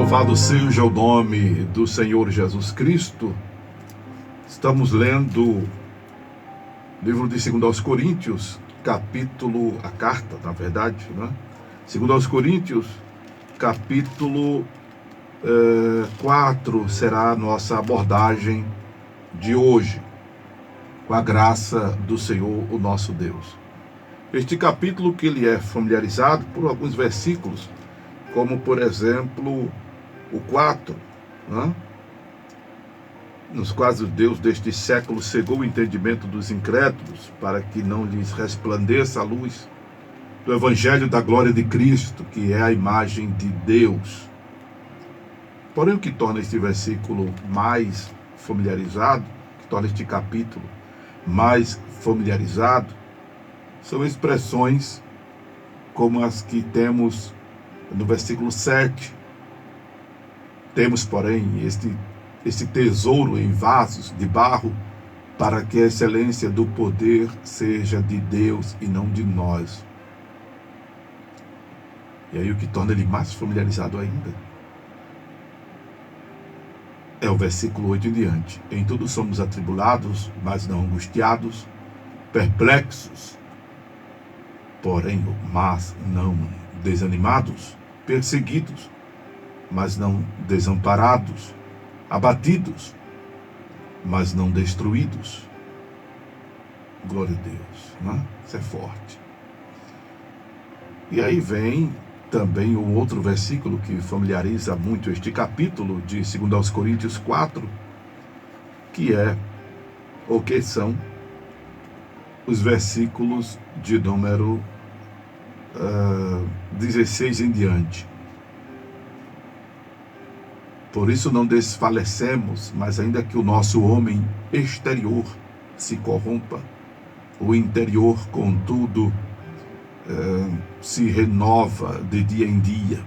Louvado seja o nome do Senhor Jesus Cristo. Estamos lendo o livro de 2 aos Coríntios, a carta, na verdade, né? 2 aos Coríntios, capítulo 4, será a nossa abordagem de hoje, com a graça do Senhor, o nosso Deus. Este capítulo que ele é familiarizado por alguns versículos, como por exemplo o 4, né? Nos quais o Deus deste século cegou o entendimento dos incrédulos, para que não lhes resplandeça a luz do Evangelho da glória de Cristo, que é a imagem de Deus. Porém, o que torna este versículo mais familiarizado, que torna este capítulo mais familiarizado, são expressões como as que temos no versículo 7. Temos, porém, este tesouro em vasos de barro, para que a excelência do poder seja de Deus e não de nós. E aí o que torna ele mais familiarizado ainda é o versículo 8 em diante. Em tudo somos atribulados, mas não angustiados, perplexos, mas não desanimados, perseguidos, mas não desamparados, abatidos, mas não destruídos. Glória a Deus, né? Isso é forte. E aí vem também um outro versículo que familiariza muito este capítulo de 2 aos Coríntios 4, que são os versículos de número 16 em diante. Por isso não desfalecemos, mas ainda que o nosso homem exterior se corrompa, o interior, contudo, se renova de dia em dia.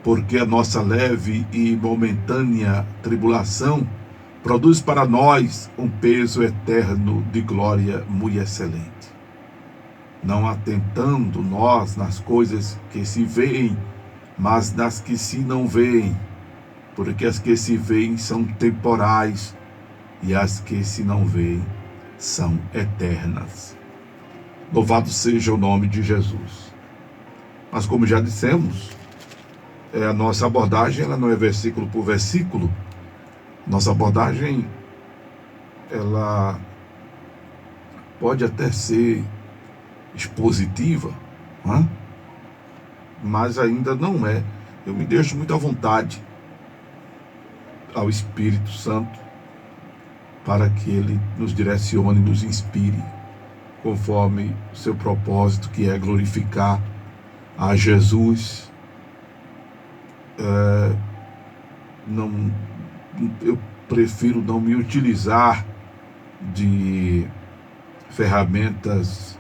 Porque a nossa leve e momentânea tribulação produz para nós um peso eterno de glória muito excelente. Não atentando nós nas coisas que se veem, mas nas que se não veem, porque as que se veem são temporais e as que se não veem são eternas. Louvado seja o nome de Jesus. Mas como já dissemos, a nossa abordagem ela não é versículo por versículo. Nossa abordagem ela pode até ser expositiva, né? Mas ainda não é. Eu me deixo muito à vontade ao Espírito Santo para que ele nos direcione, nos inspire conforme o seu propósito, que é glorificar a Jesus. Eu prefiro não me utilizar de ferramentas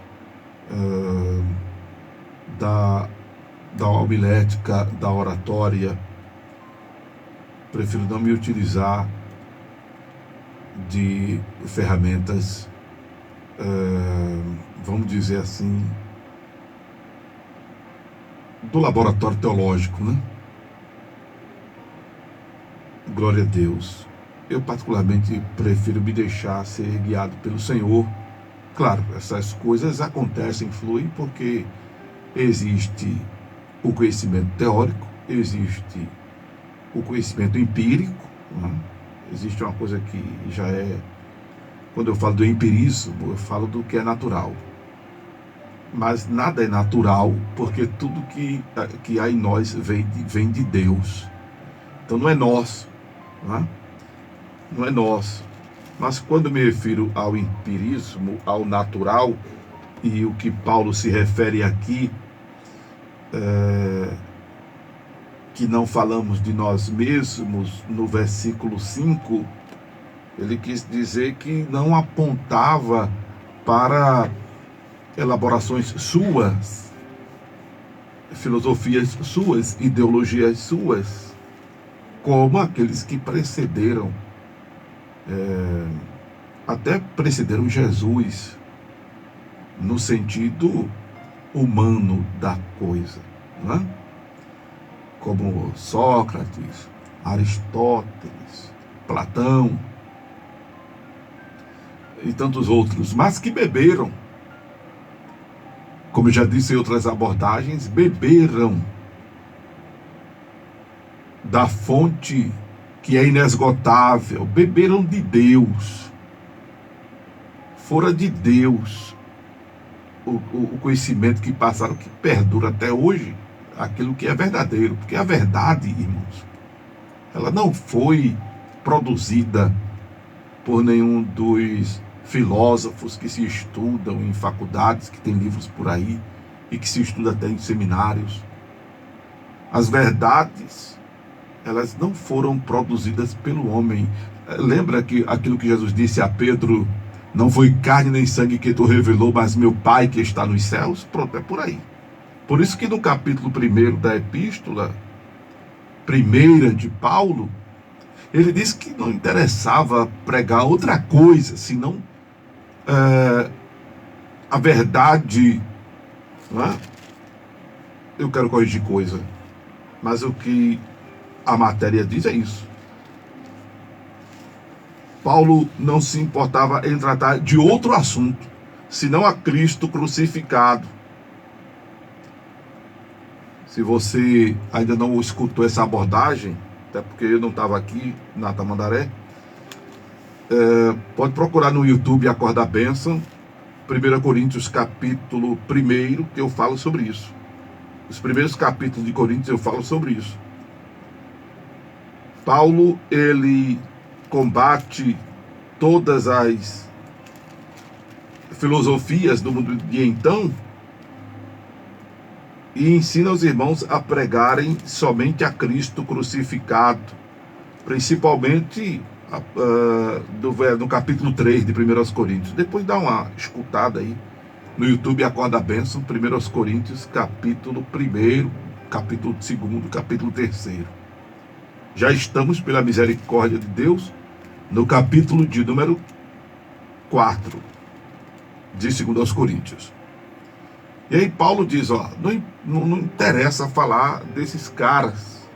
da homilética, da oratória. Prefiro não me utilizar de ferramentas, vamos dizer assim, do laboratório teológico, né? Glória a Deus. Eu particularmente prefiro me deixar ser guiado pelo Senhor. Claro, essas coisas acontecem, fluem, porque existe o conhecimento teórico, existe o conhecimento empírico, né? Existe uma coisa que já é, quando eu falo do empirismo, eu falo do que é natural. Mas nada é natural, porque tudo que há em nós vem de Deus. Então não é nosso, né? Não é nosso. Mas quando me refiro ao empirismo, ao natural, e o que Paulo se refere aqui, que não falamos de nós mesmos, no versículo 5, ele quis dizer que não apontava para elaborações suas, filosofias suas, ideologias suas, como aqueles que precederam, até precederam Jesus, no sentido humano da coisa, não é? como Sócrates, Aristóteles, Platão e tantos outros, mas que beberam, como eu já disse em outras abordagens, beberam da fonte que é inesgotável, beberam de Deus, fora de Deus o conhecimento que passaram, que perdura até hoje, aquilo que é verdadeiro, porque a verdade, irmãos, ela não foi produzida por nenhum dos filósofos que se estudam em faculdades, que tem livros por aí, e que se estuda até em seminários. As verdades, elas não foram produzidas pelo homem. Lembra que aquilo que Jesus disse a Pedro: não foi carne nem sangue que tu revelou, mas meu Pai que está nos céus? Pronto, é por aí. Por isso que no capítulo 1 da epístola primeira de Paulo, ele disse que não interessava pregar outra coisa, senão a verdade. Não é? Eu quero corrigir coisa, mas o que a matéria diz é isso. Paulo não se importava em tratar de outro assunto, senão a Cristo crucificado. Se você ainda não escutou essa abordagem, até porque eu não estava aqui na Tamandaré, pode procurar no YouTube Acorda a Bênção, 1 Coríntios capítulo 1, que eu falo sobre isso. Os primeiros capítulos de Coríntios eu falo sobre isso. Paulo, ele combate todas as filosofias do mundo de então e ensina os irmãos a pregarem somente a Cristo crucificado, principalmente no capítulo 3 de 1 Coríntios. Depois dá uma escutada aí no YouTube Acorda a Bênção, 1 Coríntios capítulo 1, capítulo 2, capítulo 3. Já estamos, pela misericórdia de Deus, no capítulo de número 4 de 2 Coríntios. E aí Paulo diz, não interessa falar desses caras,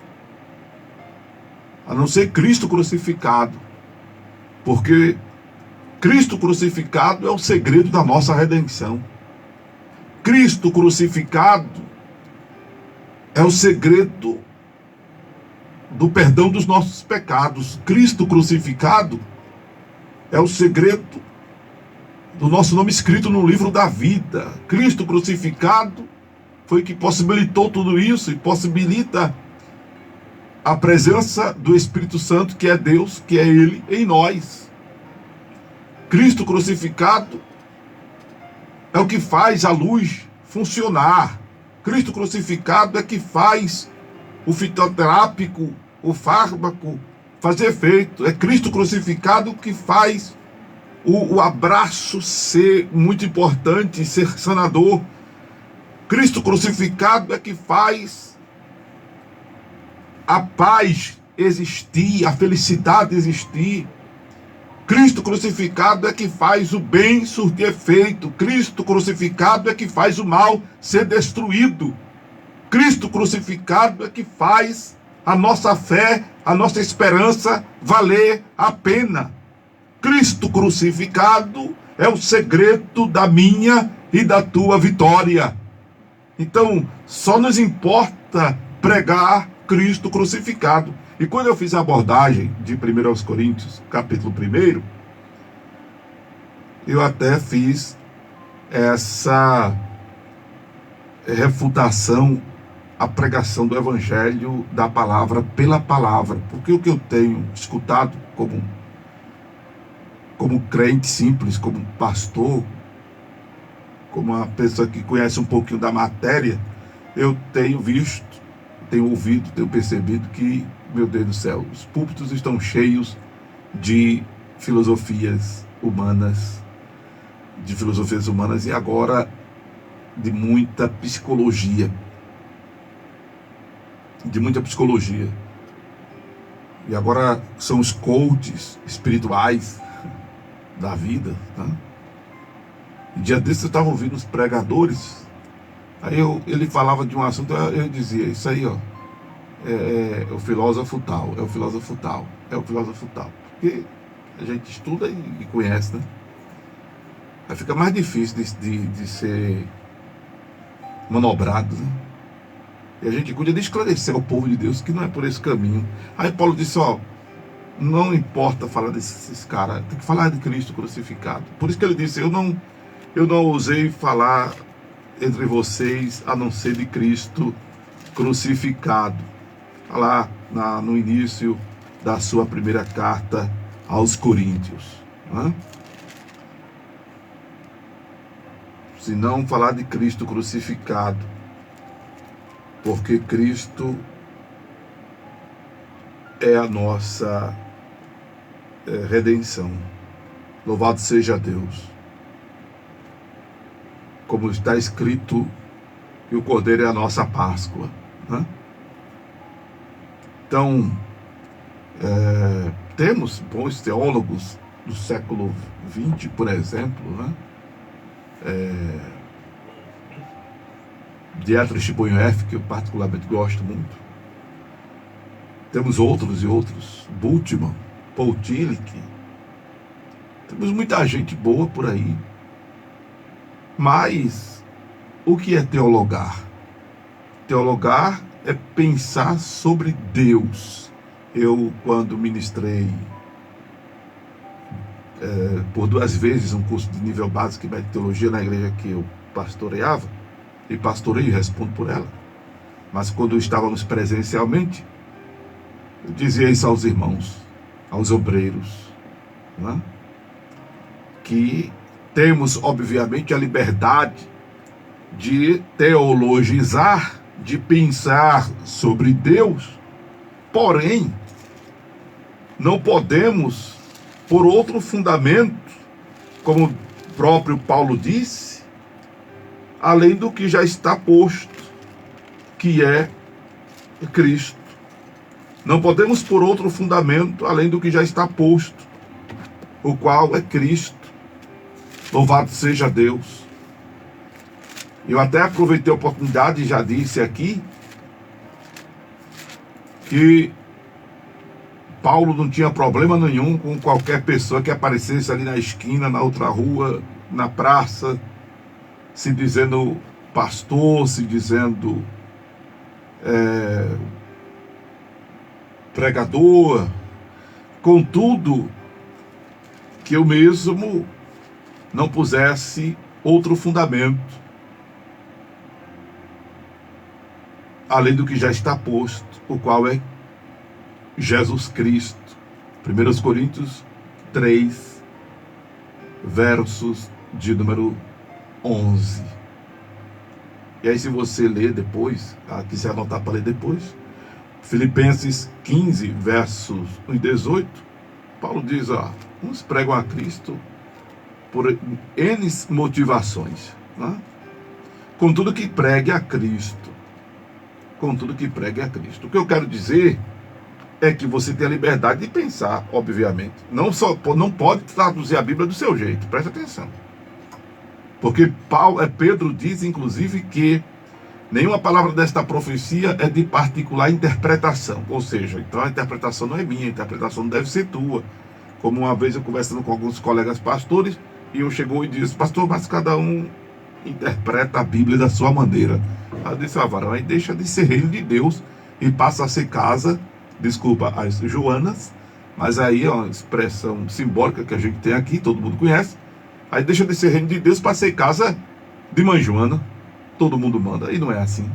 a não ser Cristo crucificado, porque Cristo crucificado é o segredo da nossa redenção. Cristo crucificado é o segredo do perdão dos nossos pecados. Cristo crucificado é o segredo do nosso nome escrito no livro da vida. Cristo crucificado foi que possibilitou tudo isso e possibilita a presença do Espírito Santo, que é Deus, que é Ele em nós. Cristo crucificado é o que faz a luz funcionar. Cristo crucificado é que faz o fitoterápico, o fármaco fazer efeito. É Cristo crucificado que faz o abraço ser muito importante, ser sanador. Cristo crucificado é que faz a paz existir, a felicidade existir. Cristo crucificado é que faz o bem surtir efeito. Cristo crucificado é que faz o mal ser destruído. Cristo crucificado é que faz a nossa fé, a nossa esperança valer a pena. Cristo crucificado é o segredo da minha e da tua vitória. Então, só nos importa pregar Cristo crucificado. E quando eu fiz a abordagem de 1 Coríntios, capítulo 1, eu até fiz essa refutação à pregação do Evangelho da palavra pela palavra. Porque o que eu tenho escutado como crente simples, como pastor, como uma pessoa que conhece um pouquinho da matéria, eu tenho visto, tenho ouvido, tenho percebido que, meu Deus do céu, os púlpitos estão cheios de filosofias humanas, e agora de muita psicologia. E agora são os coaches espirituais da vida, tá? Um dia desses eu estava ouvindo os pregadores, aí ele falava de um assunto, eu dizia, isso aí, o filósofo tal, é o filósofo tal, é o filósofo tal. Porque a gente estuda e conhece, né? Aí fica mais difícil de ser manobrado, né? E a gente cuida de esclarecer ao povo de Deus que não é por esse caminho. Aí Paulo disse, ó, não importa falar desses caras, tem que falar de Cristo crucificado. Por isso que ele disse, eu não ousei falar entre vocês a não ser de Cristo crucificado. Está lá no início da sua primeira carta aos Coríntios. Né? Se não falar de Cristo crucificado, porque Cristo é a nossa redenção. Louvado seja Deus. Como está escrito, que o Cordeiro é a nossa Páscoa. Né? Então, temos bons teólogos do século XX, por exemplo, né? Dietrich Bonhoeffer, que eu particularmente gosto muito. Temos outros e outros, Bultmann, Paul Tillich. Temos muita gente boa por aí. Mas o que é teologar? Teologar é pensar sobre Deus. Eu, quando ministrei por 2 vezes um curso de nível básico de teologia na igreja que eu pastoreava, e pastoreio e respondo por ela, mas quando estávamos presencialmente, eu dizia isso aos irmãos, aos obreiros, né? Que temos, obviamente, a liberdade de teologizar, de pensar sobre Deus, porém, não podemos, por outro fundamento, como o próprio Paulo disse, além do que já está posto, que é Cristo. Não podemos por outro fundamento, além do que já está posto, o qual é Cristo. Louvado seja Deus. Eu até aproveitei a oportunidade e já disse aqui que Paulo não tinha problema nenhum com qualquer pessoa que aparecesse ali na esquina, na outra rua, na praça, se dizendo pastor, se dizendo pregador, contudo, que eu mesmo não pusesse outro fundamento, além do que já está posto, o qual é Jesus Cristo. 1 Coríntios 3, versos de número 11. E aí, se você ler depois, quiser anotar para ler depois, Filipenses 15, versos 1 e 18, Paulo diz, uns pregam a Cristo por N motivações, né? Contudo que pregue a Cristo. Contudo que pregue a Cristo. O que eu quero dizer é que você tem a liberdade de pensar, obviamente. Não pode traduzir a Bíblia do seu jeito, presta atenção. Porque Pedro diz, inclusive, que nenhuma palavra desta profecia é de particular interpretação. Ou seja, então a interpretação não é minha, a interpretação não deve ser tua. Como uma vez eu conversando com alguns colegas pastores, e um chegou e disse, pastor, mas cada um interpreta a Bíblia da sua maneira. Aí eu disse, varão, aí deixa de ser reino de Deus e passa a ser casa, desculpa, as Joanas, mas aí é uma expressão simbólica que a gente tem aqui, todo mundo conhece. Aí deixa de ser reino de Deus para ser casa de mãe Joana. Todo mundo manda. E não é assim.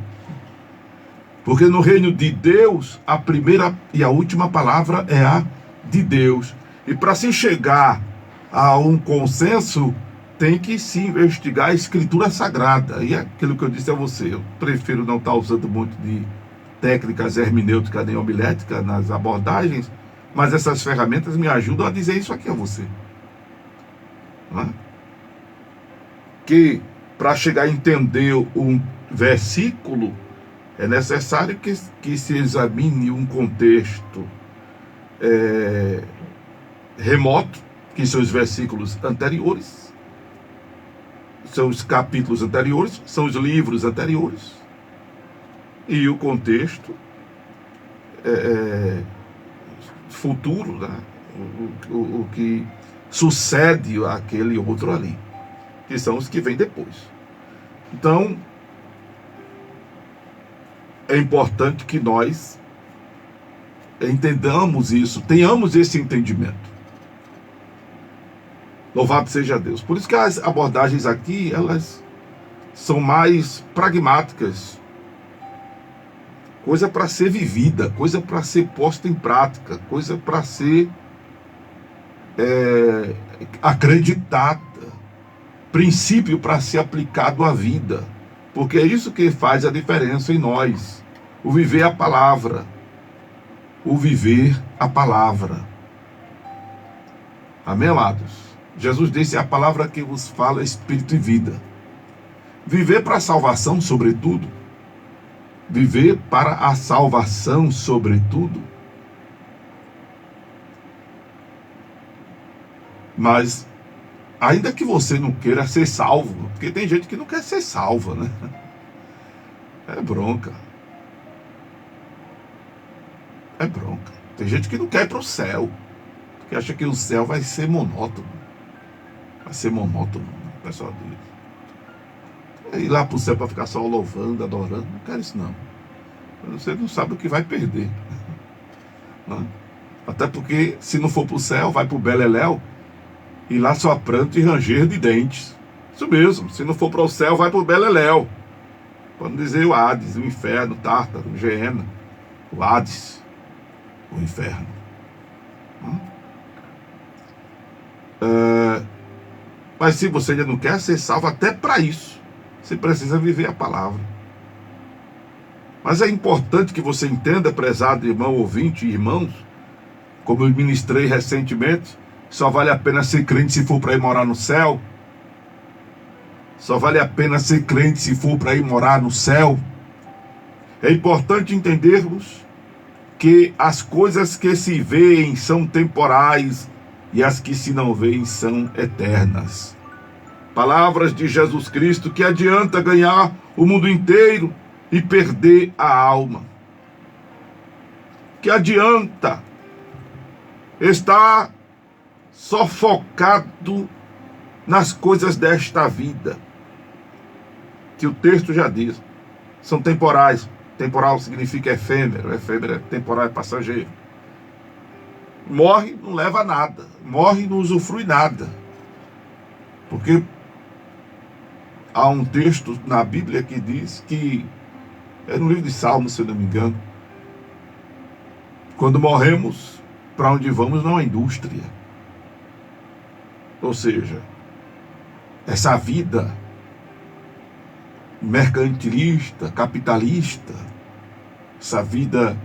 Porque no reino de Deus, a primeira e a última palavra é a de Deus. E para se chegar a um consenso, tem que se investigar a Escritura Sagrada. E é aquilo que eu disse a você. Eu prefiro não estar usando muito de técnicas hermenêuticas nem homiléticas nas abordagens, mas essas ferramentas me ajudam a dizer isso aqui a você. Não é? Que para chegar a entender um versículo, é necessário que se examine um contexto remoto, que são os versículos anteriores, são os capítulos anteriores, são os livros anteriores, e o contexto futuro, né? O que sucede àquele outro ali, que são os que vêm depois. Então, é importante que nós entendamos isso, tenhamos esse entendimento. Louvado seja Deus. Por isso que as abordagens aqui, elas são mais pragmáticas. Coisa para ser vivida, coisa para ser posta em prática, coisa para ser acreditada, princípio para ser aplicado à vida, porque é isso que faz a diferença em nós, o viver a palavra, amém, amados? Jesus disse: a palavra que vos fala é espírito e vida. Viver para a salvação, sobretudo, viver para a salvação, sobretudo. Mas, ainda que você não queira ser salvo, porque tem gente que não quer ser salva, né? É bronca. É bronca. Tem gente que não quer ir para o céu, porque acha que o céu vai ser monótono. Vai ser monótono, o pessoal diz. Ir lá para o céu para ficar só louvando, adorando, não quero isso não. Você não sabe o que vai perder. Não? Até porque, se não for para o céu, vai para o Beleléu, e lá só pranto e ranger de dentes. Isso mesmo, se não for para o céu, vai para o Beleléu. Para não dizer o Hades, o inferno, o Tártaro, o Geena, o Hades, o inferno. Mas se você ainda não quer ser salvo, até para isso, você precisa viver a palavra. Mas é importante que você entenda, prezado irmão ouvinte e irmãos, como eu ministrei recentemente, só vale a pena ser crente se for para ir morar no céu. Só vale a pena ser crente se for para ir morar no céu. É importante entendermos que as coisas que se veem são temporais e as que se não veem são eternas. Palavras de Jesus Cristo: que adianta ganhar o mundo inteiro e perder a alma? Que adianta estar só focado nas coisas desta vida, que o texto já diz, são temporais. Temporal significa efêmero, efêmero é temporal, é passageiro. Morre, não leva nada, morre, não usufrui nada, porque há um texto na Bíblia que diz que, é no livro de Salmos, se eu não me engano, quando morremos, para onde vamos não é indústria. Ou seja, essa vida mercantilista, capitalista, essa vida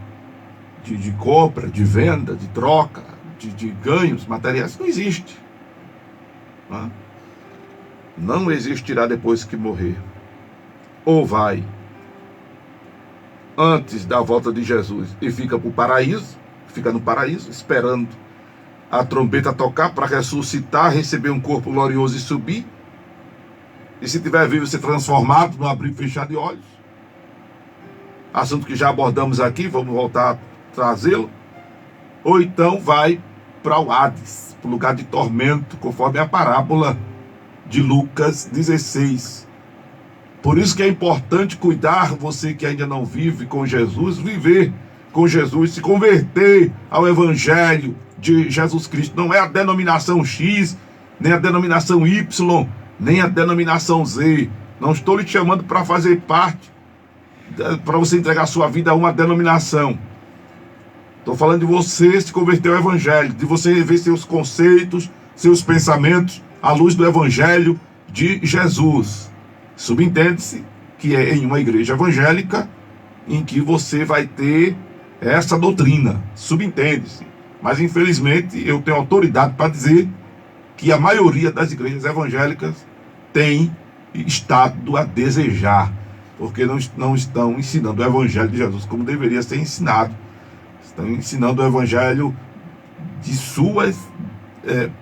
de compra, de venda, de troca, de ganhos materiais, não existe. Não existirá depois que morrer. Ou vai antes da volta de Jesus e fica para o paraíso, fica no paraíso, esperando a trombeta tocar para ressuscitar, receber um corpo glorioso e subir. E se estiver vivo, ser transformado no abrir e fechar de olhos. Assunto que já abordamos aqui, vamos voltar a trazê-lo. Ou então vai para o Hades, para o lugar de tormento, conforme a parábola de Lucas 16. Por isso que é importante cuidar, você que ainda não vive com Jesus, viver com Jesus, se converter ao Evangelho de Jesus Cristo. Não é a denominação X, nem a denominação Y, nem a denominação Z. Não estou lhe chamando para fazer parte, para você entregar sua vida a uma denominação. Estou falando de você se converter ao Evangelho, de você rever seus conceitos, seus pensamentos à luz do Evangelho de Jesus. Subentende-se que é em uma igreja evangélica em que você vai ter essa doutrina. Subentende-se. Mas infelizmente eu tenho autoridade para dizer que a maioria das igrejas evangélicas tem estado a desejar, porque não estão ensinando o Evangelho de Jesus como deveria ser ensinado. Estão ensinando o Evangelho de suas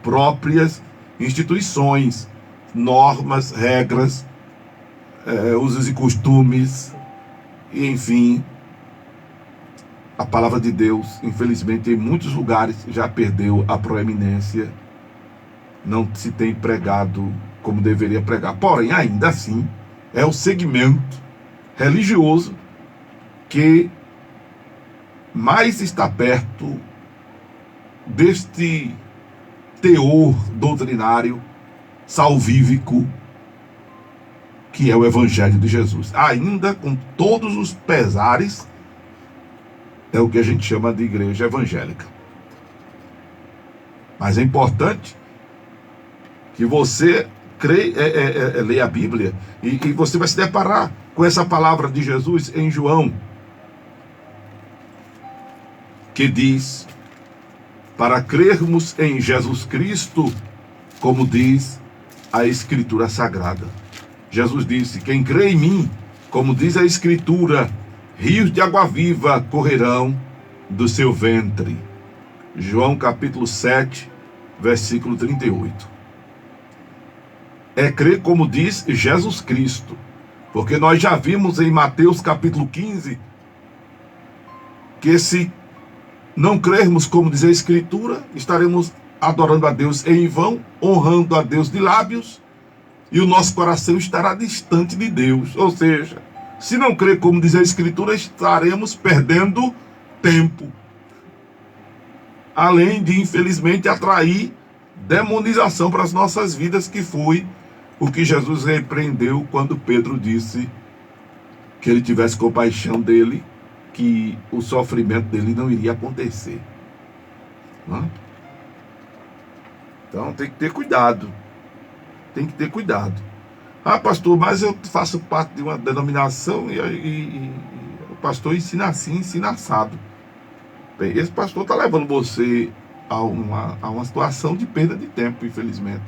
próprias instituições, normas, regras, usos e costumes, enfim, A palavra de Deus, infelizmente, em muitos lugares já perdeu a proeminência. Não se tem pregado como deveria pregar. Porém, ainda assim, é o segmento religioso que mais está perto deste teor doutrinário salvífico que é o Evangelho de Jesus. Ainda com todos os pesares, é o que a gente chama de igreja evangélica. Mas é importante que você leia a Bíblia e você vai se deparar com essa palavra de Jesus em João, que diz: para crermos em Jesus Cristo, como diz a Escritura Sagrada. Jesus disse: quem crê em mim, como diz a Escritura, rios de água viva correrão do seu ventre. João capítulo 7, versículo 38. É crer como diz Jesus Cristo, porque nós já vimos em Mateus capítulo 15, que se não crermos como diz a Escritura, estaremos adorando a Deus em vão, honrando a Deus de lábios, e o nosso coração estará distante de Deus. Ou seja, se não crer como diz a Escritura, estaremos perdendo tempo. Além de, infelizmente, atrair demonização para as nossas vidas, que foi o que Jesus repreendeu quando Pedro disse que ele tivesse compaixão dele, que o sofrimento dele não iria acontecer. Não? Então tem que ter cuidado. Tem que ter cuidado. Ah, pastor, mas eu faço parte de uma denominação e o pastor ensina assim, ensina assado. Bem, esse pastor está levando você a uma situação de perda de tempo, infelizmente.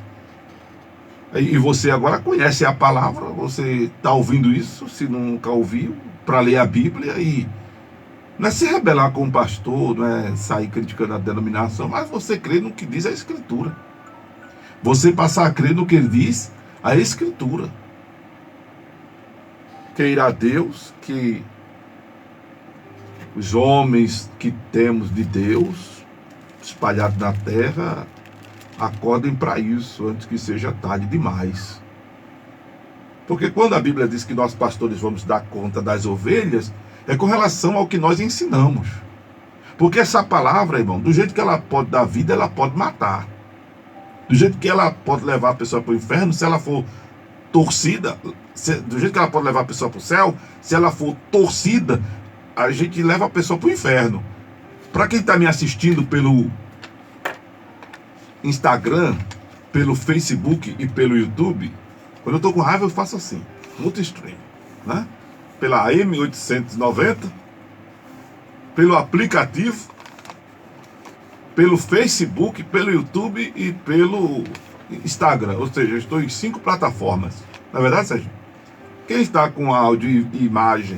E você agora conhece a palavra, você está ouvindo isso, se nunca ouviu, para ler a Bíblia, e não é se rebelar com o pastor, não é sair criticando a denominação, mas você crê no que diz a Escritura. Você passar a crer no que diz a Escritura. Queira Deus que os homens que temos de Deus espalhados na terra acordem para isso antes que seja tarde demais. Porque quando a Bíblia diz que nós pastores vamos dar conta das ovelhas, é com relação ao que nós ensinamos. Porque essa palavra, irmão, do jeito que ela pode dar vida, ela pode matar. Do jeito que ela pode levar a pessoa para o inferno, se ela for torcida, do jeito que ela pode levar a pessoa para o céu, se ela for torcida, a gente leva a pessoa para o inferno. Para quem está me assistindo pelo Instagram, pelo Facebook e pelo YouTube, quando eu estou com raiva eu faço assim, multistream, né? Pela AM890, pelo aplicativo, pelo Facebook, pelo YouTube e pelo Instagram. Ou seja, eu estou em 5 plataformas. Na verdade, Sérgio, quem está com áudio e imagem,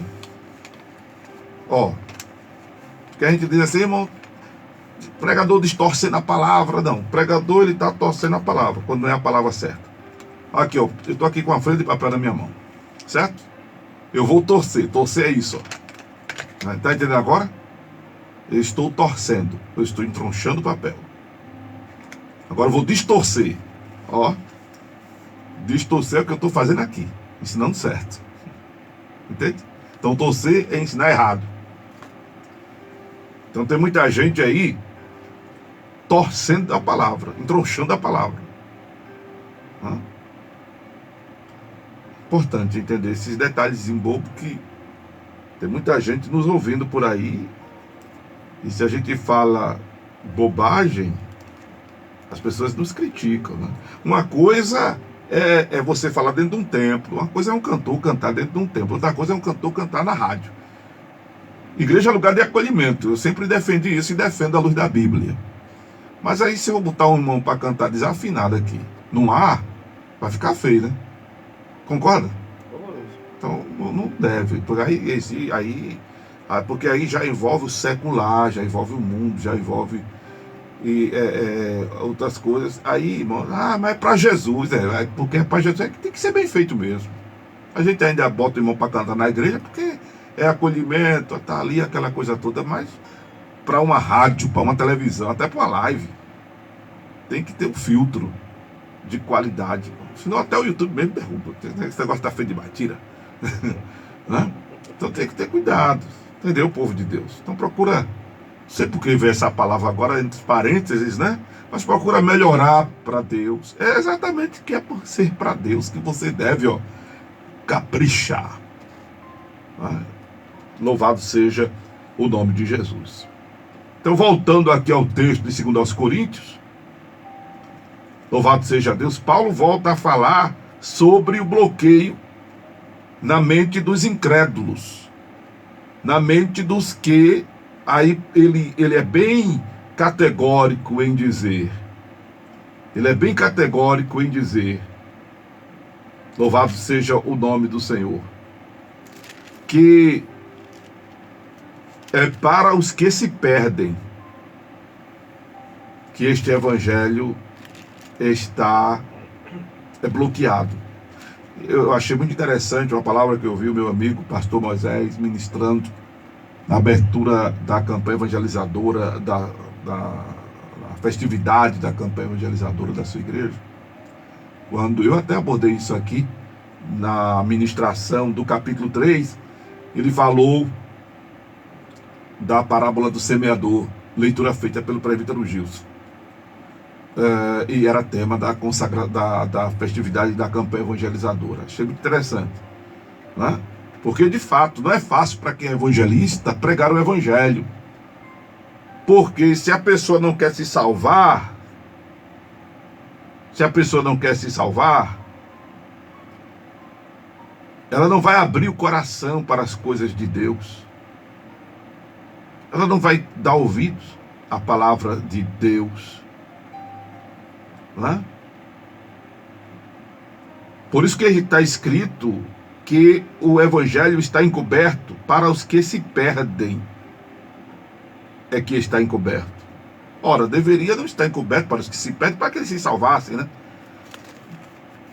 que a gente diz assim, irmão, pregador distorcendo a palavra. Não, o pregador, ele está torcendo a palavra, quando não é a palavra certa. Aqui, eu estou aqui com a folha de papel na minha mão, certo? Eu vou torcer é isso, ó. Está entendendo agora? Eu estou torcendo, eu estou entronchando o papel. Agora eu vou distorcer, ó. Distorcer é o que eu estou fazendo aqui, ensinando certo. Entende? Então torcer é ensinar errado. Então tem muita gente aí torcendo a palavra, entronchando a palavra. Importante entender esses detalhes bobos, que tem muita gente nos ouvindo por aí, e se a gente fala bobagem, as pessoas nos criticam, né? Uma coisa é você falar dentro de um templo, uma coisa é um cantor cantar dentro de um templo, outra coisa é um cantor cantar na rádio. Igreja é lugar de acolhimento, eu sempre defendi isso e defendo a luz da Bíblia. Mas aí se eu botar um irmão para cantar desafinado aqui, no ar, vai ficar feio, né? Concorda? Então não deve, porque aí já envolve o secular, já envolve o mundo, já envolve outras coisas. Aí, irmão, mas é para Jesus, porque é para Jesus, é que tem que ser bem feito mesmo. A gente ainda bota o irmão para cantar na igreja, porque é acolhimento, tá ali aquela coisa toda, mas para uma rádio, para uma televisão, até para uma live, tem que ter um filtro de qualidade. Senão até o YouTube mesmo derruba. Esse negócio tá feio demais, tira. Né? Então tem que ter cuidado. Entendeu, povo de Deus? Então procura, não sei por que ver essa palavra agora entre parênteses, né? Mas procura melhorar para Deus. É exatamente o que é por ser para Deus que você deve, ó, caprichar. Louvado seja o nome de Jesus. Então, voltando aqui ao texto de 2 aos Coríntios, louvado seja Deus, Paulo volta a falar sobre o bloqueio na mente dos incrédulos, na mente dos que, aí ele é bem categórico em dizer, louvado seja o nome do Senhor, que é para os que se perdem que este evangelho está bloqueado. Eu achei muito interessante uma palavra que eu vi o meu amigo pastor Moisés ministrando na abertura da campanha evangelizadora, da festividade da campanha evangelizadora da sua igreja, quando eu até abordei isso aqui na ministração do capítulo 3, ele falou da parábola do semeador, leitura feita pelo presbítero Gilson. E era tema da festividade da campanha evangelizadora. Achei muito interessante, né? Porque de fato não é fácil para quem é evangelista pregar o evangelho, porque se a pessoa não quer se salvar, ela não vai abrir o coração para as coisas de Deus, ela não vai dar ouvidos à palavra de Deus, né? Por isso que está escrito que o evangelho está encoberto para os que se perdem, é que está encoberto. Ora, deveria não estar encoberto para os que se perdem, para que eles se salvassem, né?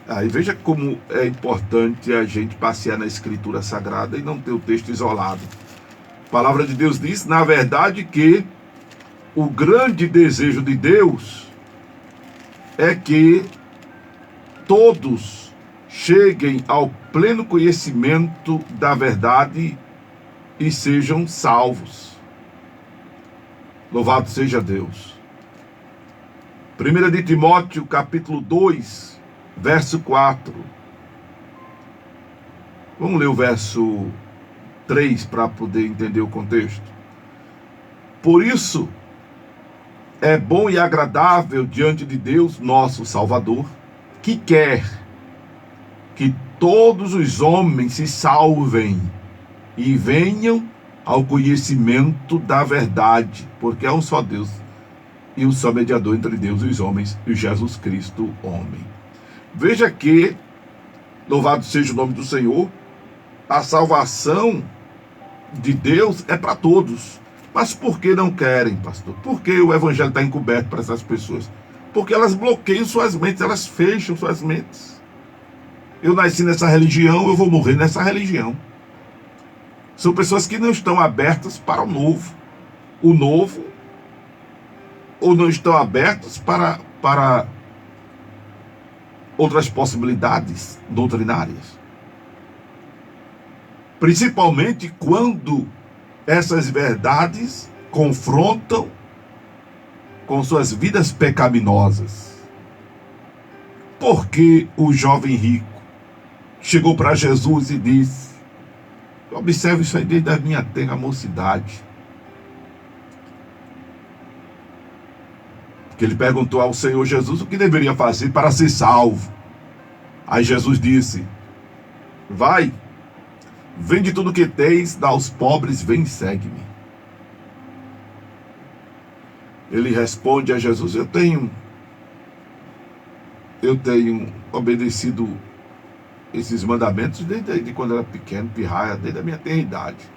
Aí veja como é importante a gente passear na Escritura Sagrada e não ter o texto isolado. A palavra de Deus diz, na verdade, que o grande desejo de Deus é que todos cheguem ao pleno conhecimento da verdade e sejam salvos. Louvado seja Deus. 1 de Timóteo, capítulo 2, verso 4. Vamos ler o verso 3 para poder entender o contexto. Por isso, é bom e agradável diante de Deus, nosso Salvador, que quer que todos os homens se salvem e venham ao conhecimento da verdade, porque é um só Deus e um só mediador entre Deus e os homens, e Jesus Cristo, homem. Veja que, louvado seja o nome do Senhor, a salvação de Deus é para todos. Mas por que não querem, pastor? Por que o evangelho está encoberto para essas pessoas? Porque elas bloqueiam suas mentes, elas fecham suas mentes. Eu nasci nessa religião, eu vou morrer nessa religião. São pessoas que não estão abertas para o novo. O novo, ou não estão abertas para outras possibilidades doutrinárias. Principalmente quando essas verdades confrontam com suas vidas pecaminosas. Porque o jovem rico chegou para Jesus e disse, observe isso aí desde a minha tenra mocidade. Que ele perguntou ao Senhor Jesus o que deveria fazer para ser salvo. Aí Jesus disse, vai, vende tudo que tens, dá aos pobres, vem e segue-me. Ele responde a Jesus, eu tenho obedecido esses mandamentos desde quando eu era pequeno, pirraia, desde a minha tenridade.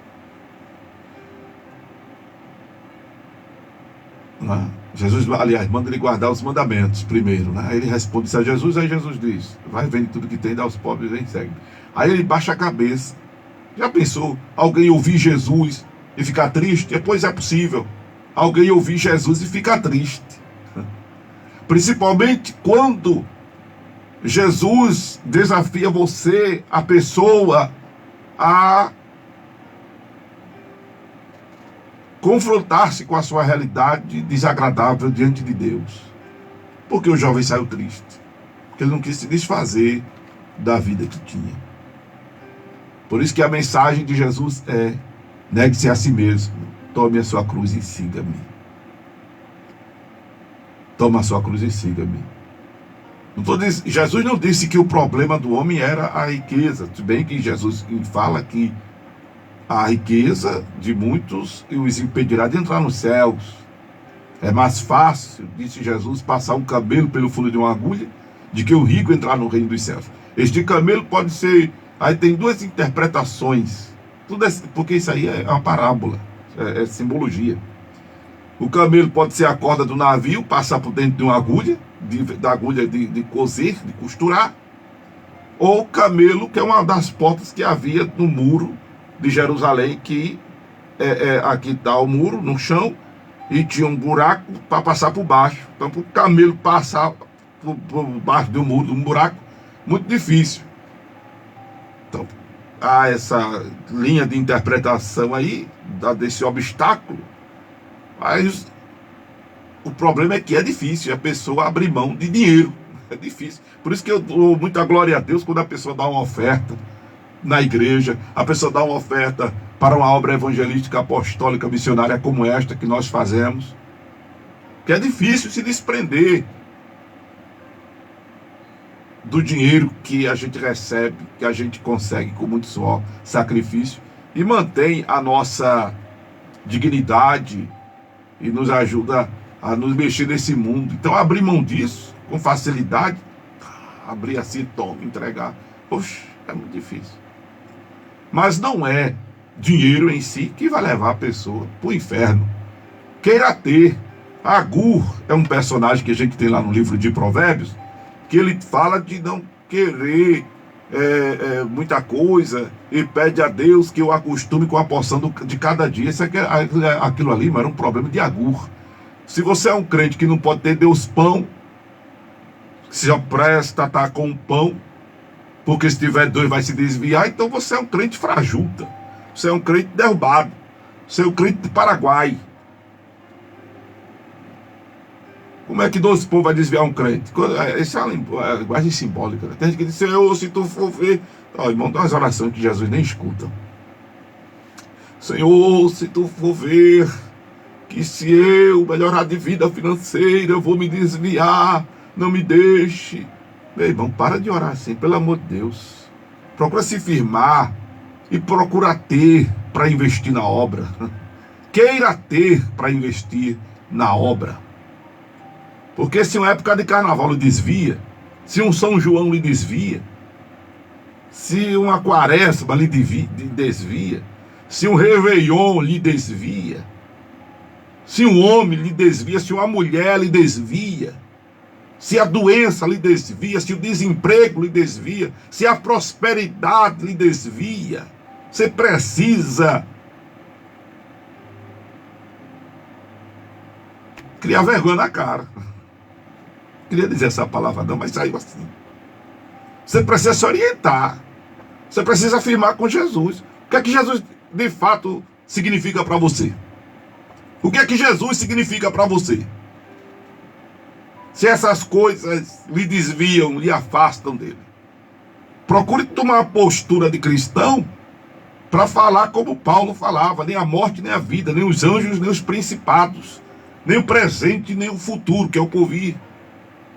Né? Jesus, aliás, manda ele guardar os mandamentos primeiro, né? Aí ele responde isso a Jesus, aí Jesus diz, vai, vende tudo que tem, dá aos pobres, vem e segue. Aí ele baixa a cabeça Já pensou alguém ouvir Jesus e ficar triste? Pois é possível. Alguém ouvir Jesus e ficar triste. Principalmente quando Jesus desafia você, a pessoa, a confrontar-se com a sua realidade desagradável diante de Deus. Porque o jovem saiu triste. Porque ele não quis se desfazer da vida que tinha. Por isso que a mensagem de Jesus é: negue-se a si mesmo, tome a sua cruz e siga-me. Toma a sua cruz e siga-me. Jesus não disse que o problema do homem era a riqueza. Se bem que Jesus fala que a riqueza de muitos os impedirá de entrar nos céus. É mais fácil, disse Jesus, passar um camelo pelo fundo de uma agulha de que o rico entrar no reino dos céus. Este camelo pode ser... Aí tem duas interpretações. Tudo é, porque isso aí é uma parábola, é simbologia. O camelo pode ser a corda do navio, passar por dentro de uma agulha, da agulha de coser, de costurar. Ou o camelo, que é uma das portas que havia no muro de Jerusalém, que aqui está o muro, no chão, e tinha um buraco para passar por baixo. Então, para o camelo passar por baixo do muro, de um buraco, muito difícil. Então, há essa linha de interpretação aí, desse obstáculo, mas o problema é que é difícil a pessoa abrir mão de dinheiro. É difícil. Por isso que eu dou muita glória a Deus quando a pessoa dá uma oferta na igreja, a pessoa dá uma oferta para uma obra evangelística, apostólica, missionária como esta que nós fazemos. Que é difícil se desprender do dinheiro que a gente recebe, que a gente consegue com muito suor, sacrifício, e mantém a nossa dignidade e nos ajuda a nos mexer nesse mundo. Então, abrir mão disso com facilidade, abrir assim, toma, entregar, poxa, é muito difícil. Mas não é dinheiro em si que vai levar a pessoa para o inferno. Queira ter. Agur é um personagem que a gente tem lá no livro de Provérbios, que ele fala de não querer muita coisa e pede a Deus que o acostume com a porção de cada dia. Aquilo ali, mas era um problema de Agur. Se você é um crente que não pode ter Deus pão, se apresta a estar com o pão, porque se tiver dois vai se desviar, então você é um crente frajuta, você é um crente derrubado, você é um crente de Paraguai. Como é que 12 pão vai desviar um crente? Essa é uma linguagem simbólica. Tem gente que diz: Senhor, se tu for ver... Irmão, tem umas orações que Jesus nem escuta. Senhor, se tu for ver que se eu melhorar de vida financeira, eu vou me desviar, não me deixe. Meu irmão, para de orar assim, pelo amor de Deus. Procura se firmar e procura ter para investir na obra. Queira ter para investir na obra. Porque se uma época de carnaval lhe desvia, se um São João lhe desvia, se uma quaresma lhe desvia, se um Réveillon lhe desvia, se um homem lhe desvia, se uma mulher lhe desvia, se a doença lhe desvia, se o desemprego lhe desvia, se a prosperidade lhe desvia, você precisa criar vergonha na cara. Queria dizer essa palavra não, mas saiu assim. Você precisa se orientar. Você precisa afirmar com Jesus. O que é que Jesus de fato significa para você? O que é que Jesus significa para você? Se essas coisas lhe desviam, lhe afastam dele, procure tomar uma postura de cristão para falar como Paulo falava: nem a morte, nem a vida, nem os anjos, nem os principados, nem o presente, nem o futuro, que é o porvir,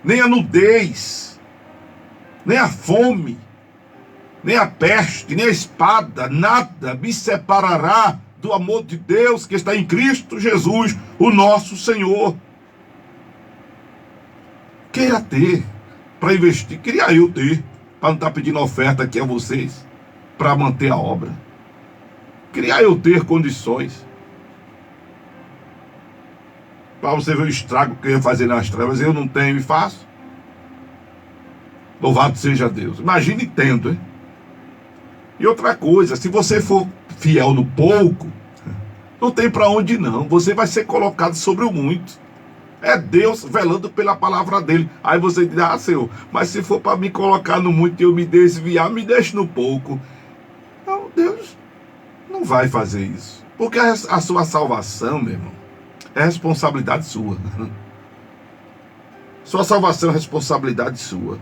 nem a nudez, nem a fome, nem a peste, nem a espada, nada me separará do amor de Deus que está em Cristo Jesus, o nosso Senhor. Queira ter para investir, queria eu ter, para não estar pedindo oferta aqui a vocês, para manter a obra. Queria eu ter condições, para você ver o estrago que eu ia fazer nas trevas. Eu não tenho e faço. Louvado seja Deus. Imagine tendo, hein? E outra coisa, se você for fiel no pouco, não tem para onde ir, não. Você vai ser colocado sobre o muito. É Deus velando pela palavra dele. Aí você diz, ah, Senhor, mas se for para me colocar no muito e eu me desviar, me deixe no pouco. Não, Deus não vai fazer isso. Porque a sua salvação, meu irmão, é responsabilidade sua. Sua salvação é responsabilidade sua.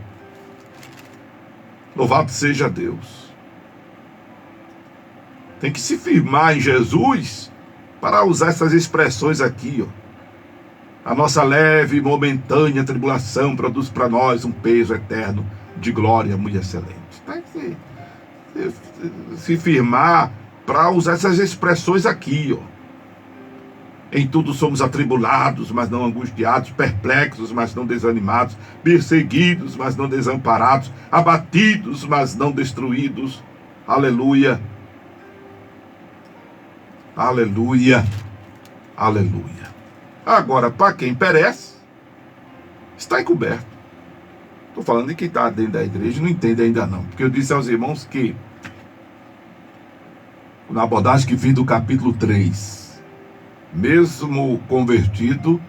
Louvado seja Deus. Tem que se firmar em Jesus para usar essas expressões aqui, ó. A nossa leve e momentânea tribulação produz para nós um peso eterno de glória muito excelente. Tem que se firmar para usar essas expressões aqui, ó. Em tudo somos atribulados, mas não angustiados, perplexos, mas não desanimados, perseguidos, mas não desamparados, abatidos, mas não destruídos. Aleluia. Aleluia. Aleluia. Agora, para quem perece, está encoberto. Estou falando de quem está dentro da igreja e não entende ainda não. Porque eu disse aos irmãos que, na abordagem que fiz do capítulo 3, mesmo convertido,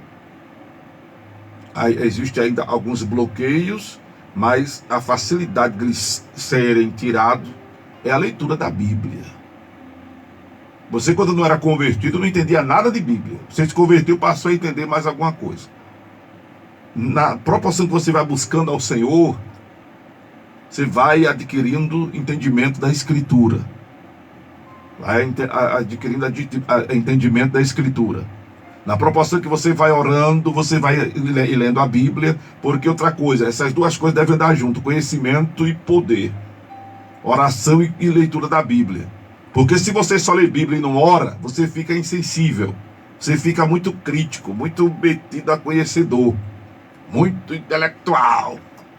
existe ainda alguns bloqueios, mas a facilidade de eles serem tirados é a leitura da Bíblia. Você, quando não era convertido, não entendia nada de Bíblia. Você se converteu, passou a entender mais alguma coisa. Na proporção que você vai buscando ao Senhor, você vai adquirindo entendimento da Escritura. Vai adquirindo entendimento da Escritura. Na proporção que você vai orando, você vai lendo a Bíblia, porque outra coisa, essas duas coisas devem andar junto, conhecimento e poder. Oração e leitura da Bíblia. Porque se você só lê Bíblia e não ora, você fica insensível. Você fica muito crítico, muito metido a conhecedor, muito intelectual.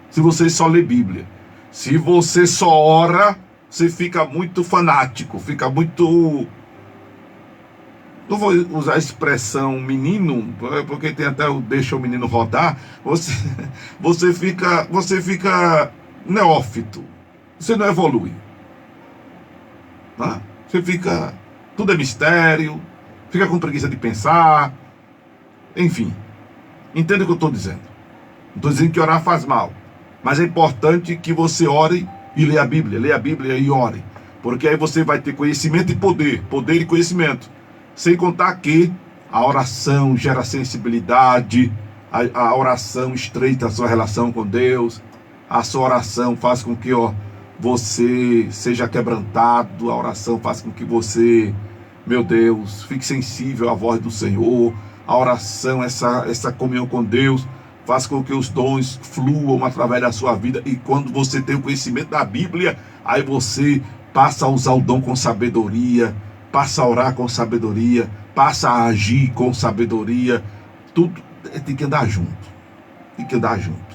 Se você só lê Bíblia. Se você só ora, você fica muito fanático, fica muito... Não vou usar a expressão menino, porque tem até o deixa o menino rodar. Você fica neófito. Você não evolui. Você fica... Tudo é mistério. Fica com preguiça de pensar. Enfim. Entenda o que eu estou dizendo. Não estou dizendo que orar faz mal. Mas é importante que você ore e leia a Bíblia. Leia a Bíblia e ore. Porque aí você vai ter conhecimento e poder. Poder e conhecimento. Sem contar que a oração gera sensibilidade. A oração estreita a sua relação com Deus. A sua oração faz com que você seja quebrantado. A oração faz com que você, meu Deus, fique sensível à voz do Senhor. A oração, essa comunhão com Deus, faz com que os dons fluam através da sua vida. E quando você tem o conhecimento da Bíblia, aí você passa a usar o dom com sabedoria, passa a orar com sabedoria, passa a agir com sabedoria. Tudo tem que andar junto. Tem que andar junto.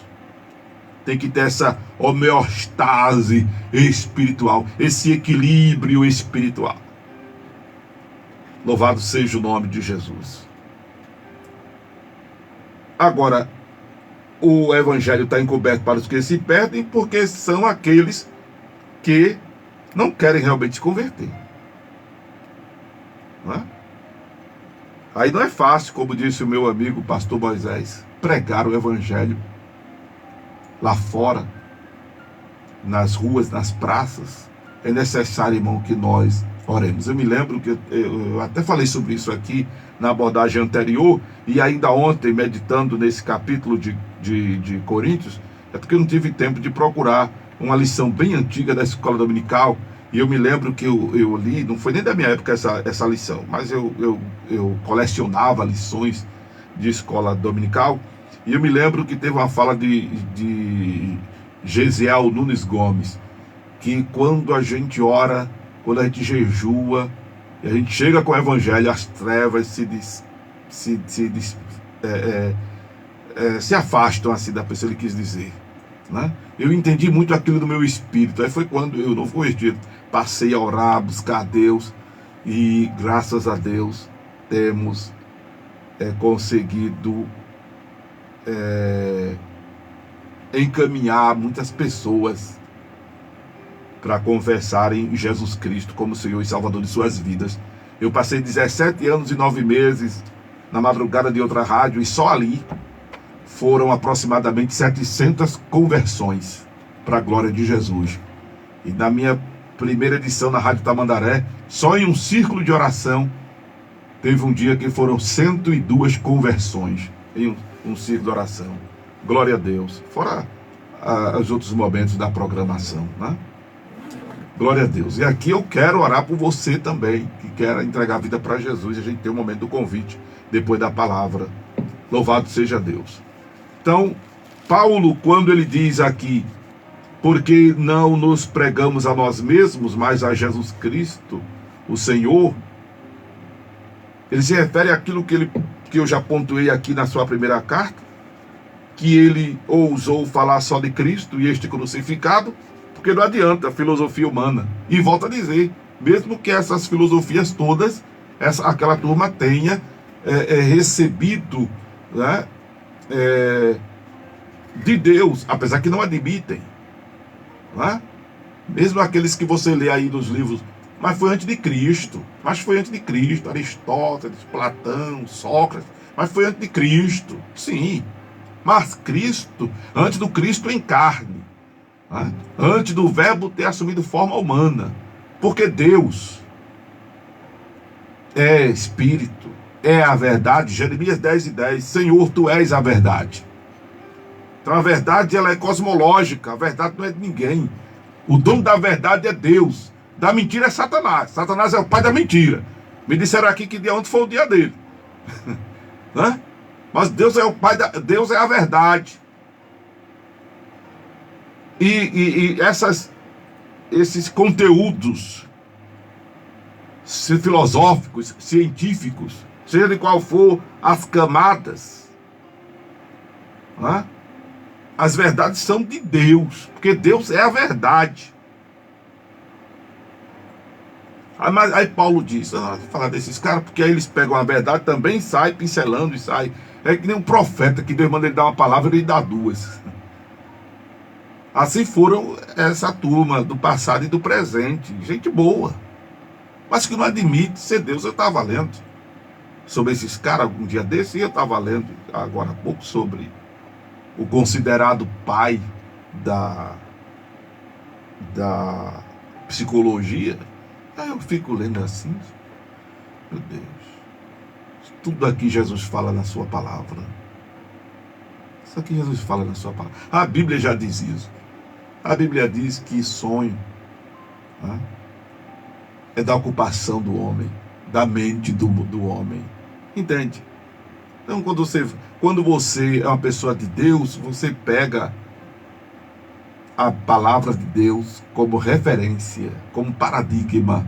Tem que ter essa homeostase espiritual, esse equilíbrio espiritual. Louvado seja o nome de Jesus. Agora, o evangelho está encoberto para os que se perdem, porque são aqueles que não querem realmente se converter. Não é? Aí não é fácil, como disse o meu amigo pastor Moisés, pregar o evangelho lá fora, nas ruas, nas praças. É necessário, irmão, que nós oremos. Eu me lembro que eu até falei sobre isso aqui na abordagem anterior, e ainda ontem, meditando nesse capítulo de Coríntios, é porque eu não tive tempo de procurar uma lição bem antiga da escola dominical, e eu me lembro que eu li, não foi nem da minha época essa lição, mas eu colecionava lições de escola dominical, e eu me lembro que teve uma fala de Gesiel Nunes Gomes, que quando a gente ora, quando a gente jejua, e a gente chega com o evangelho, as trevas se afastam assim da pessoa, ele quis dizer, né? Eu entendi muito aquilo do meu espírito. Aí foi quando eu, não convertido, passei a orar, a buscar a Deus, e graças a Deus temos conseguido encaminhar muitas pessoas para confessarem Jesus Cristo como Senhor e Salvador de suas vidas. Eu passei 17 anos e 9 meses na madrugada de outra rádio, e só ali foram aproximadamente 700 conversões para a glória de Jesus. E na minha primeira edição na Rádio Tamandaré, só em um círculo de oração, teve um dia que foram 102 conversões em um círculo de oração. Glória a Deus. Fora os outros momentos da programação, né? Glória a Deus. E aqui eu quero orar por você também, que quer entregar a vida para Jesus. A gente tem um momento do convite, depois da palavra. Louvado seja Deus. Então, Paulo, quando ele diz aqui, porque não nos pregamos a nós mesmos, mas a Jesus Cristo, o Senhor, ele se refere àquilo que eu já pontuei aqui na sua primeira carta, que ele ousou falar só de Cristo e este crucificado, porque não adianta a filosofia humana. E volto a dizer, mesmo que essas filosofias todas, aquela turma tenha recebido, né, de Deus, apesar que não admitem, né? Mesmo aqueles que você lê aí nos livros, mas foi antes de Cristo, Aristóteles, Platão, Sócrates, mas foi antes de Cristo, sim, mas Cristo, antes do Cristo em carne, né? Antes do verbo ter assumido forma humana, porque Deus é Espírito, é a verdade. Jeremias 10:10, Senhor, Tu és a verdade. Então a verdade, ela é cosmológica, a verdade não é de ninguém. O dono da verdade é Deus, da mentira é Satanás. Satanás é o pai da mentira. Me disseram aqui que dia ontem foi o dia dele. Né? Mas Deus é o pai Deus é a verdade. E esses conteúdos filosóficos, científicos, seja de qual for as camadas, né? As verdades são de Deus, porque Deus é a verdade. Aí Paulo diz, vou falar desses caras, porque aí eles pegam a verdade também, sai pincelando e sai. É que nem um profeta que Deus manda ele dar uma palavra e ele dá duas. Assim foram essa turma do passado e do presente, gente boa, mas que não admite ser Deus. Eu estava lendo sobre esses caras algum dia desse, e eu estava lendo agora há pouco sobre o considerado pai da psicologia. Aí eu fico lendo assim, meu Deus, tudo aqui Jesus fala na sua palavra. Isso aqui Jesus fala na sua palavra. A Bíblia já diz isso. A Bíblia diz que sonho, né, é da ocupação do homem, da mente do homem. Entende? Então, quando você é uma pessoa de Deus, você pega a palavra de Deus como referência, como paradigma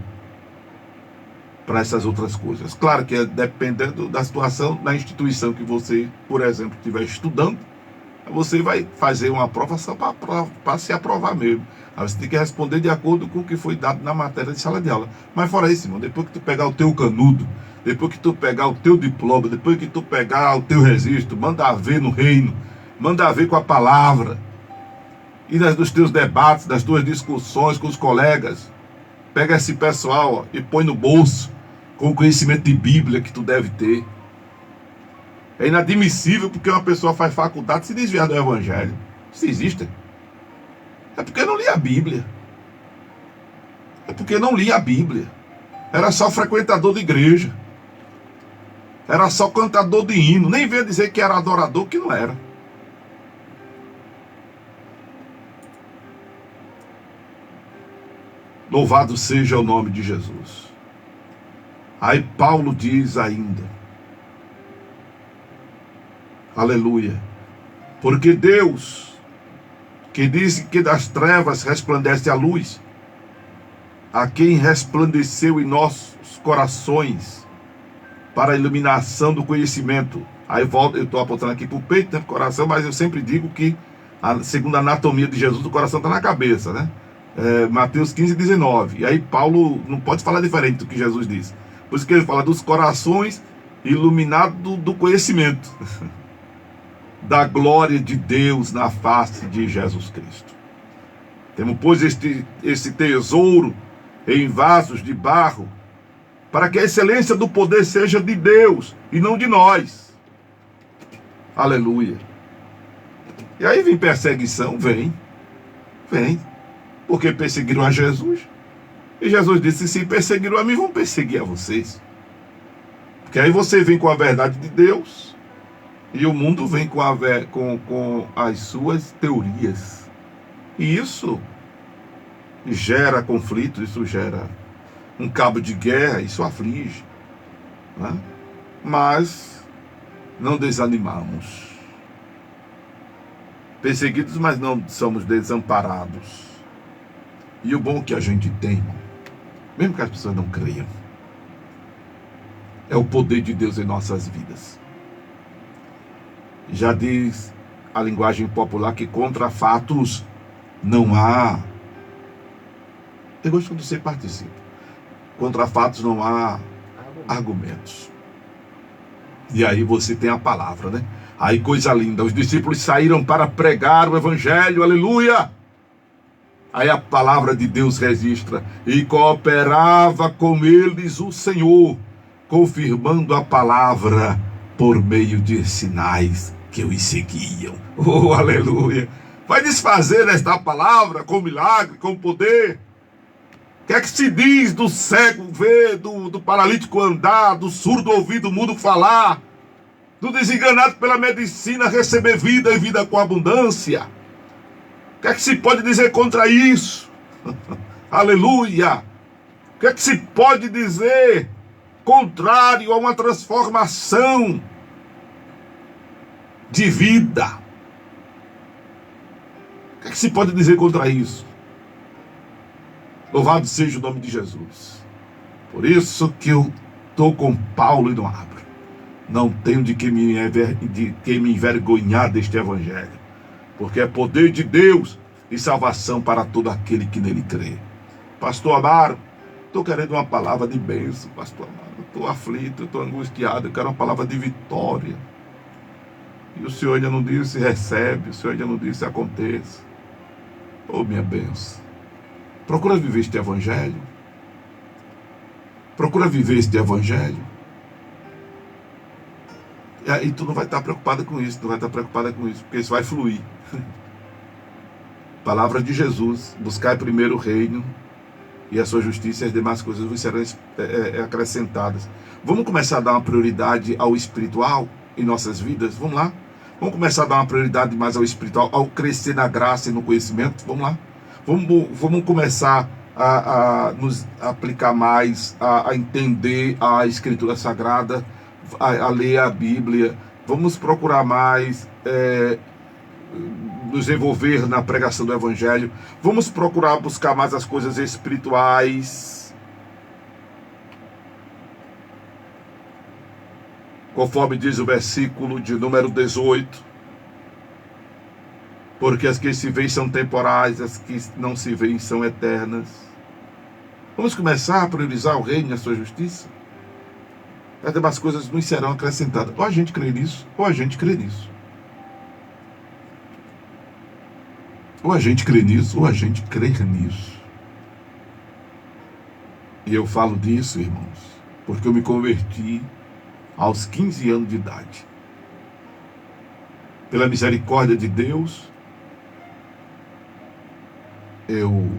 para essas outras coisas. Claro que dependendo da situação, da instituição que você, por exemplo, estiver estudando, você vai fazer uma aprovação para se aprovar mesmo. Aí você tem que responder de acordo com o que foi dado na matéria de sala de aula. Mas fora isso, irmão, depois que tu pegar o teu canudo, depois que tu pegar o teu diploma, depois que tu pegar o teu registro, manda ver no reino, manda ver com a palavra, e dos teus debates, das tuas discussões com os colegas, pega esse pessoal, ó, e põe no bolso, com o conhecimento de Bíblia que tu deve ter. É inadmissível porque uma pessoa faz faculdade se desviar do Evangelho. Isso existe. É porque não lia a Bíblia. É porque não lia a Bíblia. Era só frequentador de igreja. Era só cantador de hino. Nem veio dizer que era adorador, que não era. Louvado seja o nome de Jesus. Aí Paulo diz ainda, aleluia, porque Deus, que diz que das trevas resplandece a luz, a quem resplandeceu em nossos corações para a iluminação do conhecimento. Aí volta, eu estou apontando aqui para o peito, para o coração, mas eu sempre digo que, segundo a anatomia de Jesus, o coração está na cabeça, né? Mateus 15:19. E aí Paulo não pode falar diferente do que Jesus disse. Por isso que ele fala dos corações iluminados do conhecimento da glória de Deus na face de Jesus Cristo. Temos, pois, esse tesouro em vasos de barro, para que a excelência do poder seja de Deus e não de nós. Aleluia. E aí vem perseguição, vem. Porque perseguiram a Jesus. E Jesus disse, se perseguiram a mim, vão perseguir a vocês. Porque aí você vem com a verdade de Deus e o mundo vem com as suas teorias. E isso gera conflito, isso gera um cabo de guerra, isso aflige. Né? Mas não desanimamos. Perseguidos, mas não somos desamparados. E o bom que a gente tem, irmão, mesmo que as pessoas não creiam, é o poder de Deus em nossas vidas. Já diz a linguagem popular que contra fatos não há. Eu gosto quando você participa. Contra fatos não há argumentos. E aí você tem a palavra, né? Aí coisa linda, os discípulos saíram para pregar o evangelho, aleluia! Aí a palavra de Deus registra, e cooperava com eles o Senhor, confirmando a palavra por meio de sinais que os seguiam. Oh, aleluia! Vai desfazer esta palavra com milagre, com poder. O que é que se diz do cego ver, do paralítico andar, do surdo ouvir, do mudo falar, do desenganado pela medicina receber vida e vida com abundância? O que é que se pode dizer contra isso? Aleluia! O que é que se pode dizer contrário a uma transformação de vida? O que é que se pode dizer contra isso? Louvado seja o nome de Jesus. Por isso que eu estou com Paulo e não abro. Não tenho de que me envergonhar deste evangelho, porque é poder de Deus e salvação para todo aquele que nele crê. Pastor Amaro, estou querendo uma palavra de bênção, pastor Amaro. Estou aflito, estou angustiado, eu quero uma palavra de vitória. E o Senhor ainda não disse recebe, o Senhor ainda não disse aconteça. Oh, minha bênção. Procura viver este evangelho. Procura viver este evangelho. E aí tu não vai estar preocupado com isso, porque isso vai fluir. Palavra de Jesus, buscai primeiro o reino e a sua justiça e as demais coisas vos serão acrescentadas. Vamos começar a dar uma prioridade ao espiritual em nossas vidas? Vamos lá? Vamos começar a dar uma prioridade mais ao espiritual, ao crescer na graça e no conhecimento? Vamos lá? Vamos começar a nos aplicar mais, a entender a Escritura Sagrada, a ler a Bíblia. Vamos procurar mais nos envolver na pregação do Evangelho. Vamos procurar buscar mais as coisas espirituais, conforme diz o versículo de número 18. Porque as que se veem são temporais, as que não se veem são eternas. Vamos começar a priorizar o reino e a sua justiça? As demais coisas nos serão acrescentadas. Ou a gente crê nisso, ou a gente crê nisso. Ou a gente crê nisso, ou a gente crê nisso. E eu falo disso, irmãos, porque eu me converti aos 15 anos de idade. Pela misericórdia de Deus, eu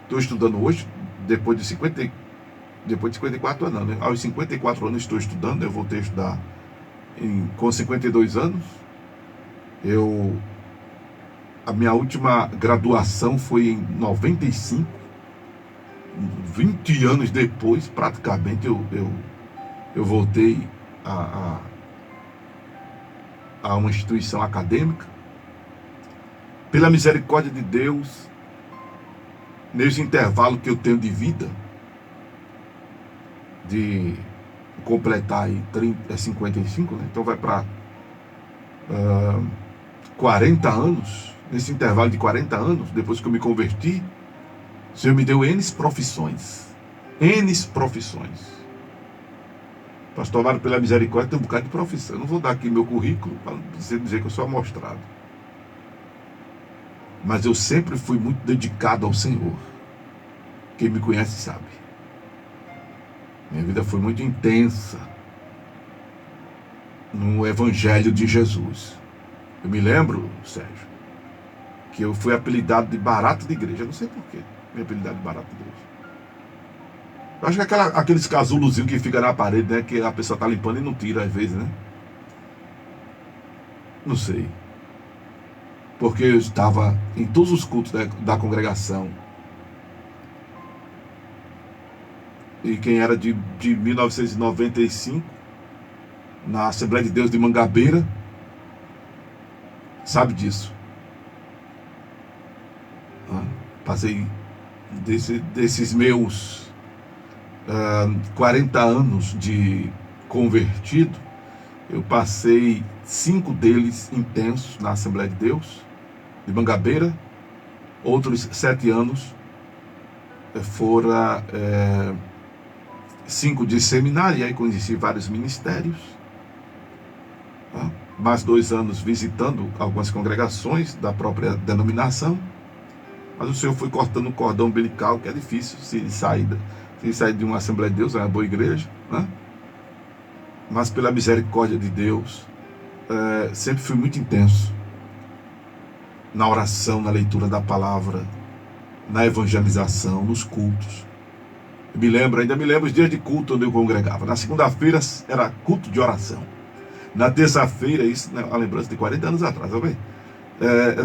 estou estudando hoje, depois de 54 anos, né? Aos 54 anos estou estudando, eu voltei a estudar com 52 anos. A minha última graduação foi em 95, 20 anos depois, praticamente, eu voltei a uma instituição acadêmica. Pela misericórdia de Deus, nesse intervalo que eu tenho de vida, de completar aí 55, né? Então vai para 40 anos, nesse intervalo de 40 anos, depois que eu me converti, o Senhor me deu N profissões. Pastor Amaro, pela misericórdia, tem um bocado de profissão. Eu não vou dar aqui meu currículo para você dizer que eu sou amostrado. mas eu sempre fui muito dedicado ao Senhor. Quem me conhece sabe. Minha vida foi muito intensa no Evangelho de Jesus. Eu me lembro, Sérgio, que eu fui apelidado de barato de igreja. Eu não sei porquê, me apelidado de barato de igreja. Eu acho que é aqueles casulozinhos que fica na parede, né? Que a pessoa tá limpando e não tira às vezes, né? Não sei. Porque eu estava em todos os cultos da congregação. E quem era de 1995, na Assembleia de Deus de Mangabeira, sabe disso. Passei desses meus 40 anos de convertido, eu passei 5 deles intensos na Assembleia de Deus de Mangabeira. Outros 7 anos fora 5 de seminário, e aí conheci vários ministérios. Mais 2 anos visitando algumas congregações da própria denominação. Mas o Senhor foi cortando o cordão umbilical, que é difícil se sair de uma Assembleia de Deus, é uma boa igreja, né? Mas pela misericórdia de Deus, sempre fui muito intenso na oração, na leitura da palavra, na evangelização, nos cultos. Ainda me lembro os dias de culto onde eu congregava. Na segunda-feira era culto de oração. Na terça-feira, isso é uma lembrança de 40 anos atrás, tá vendo?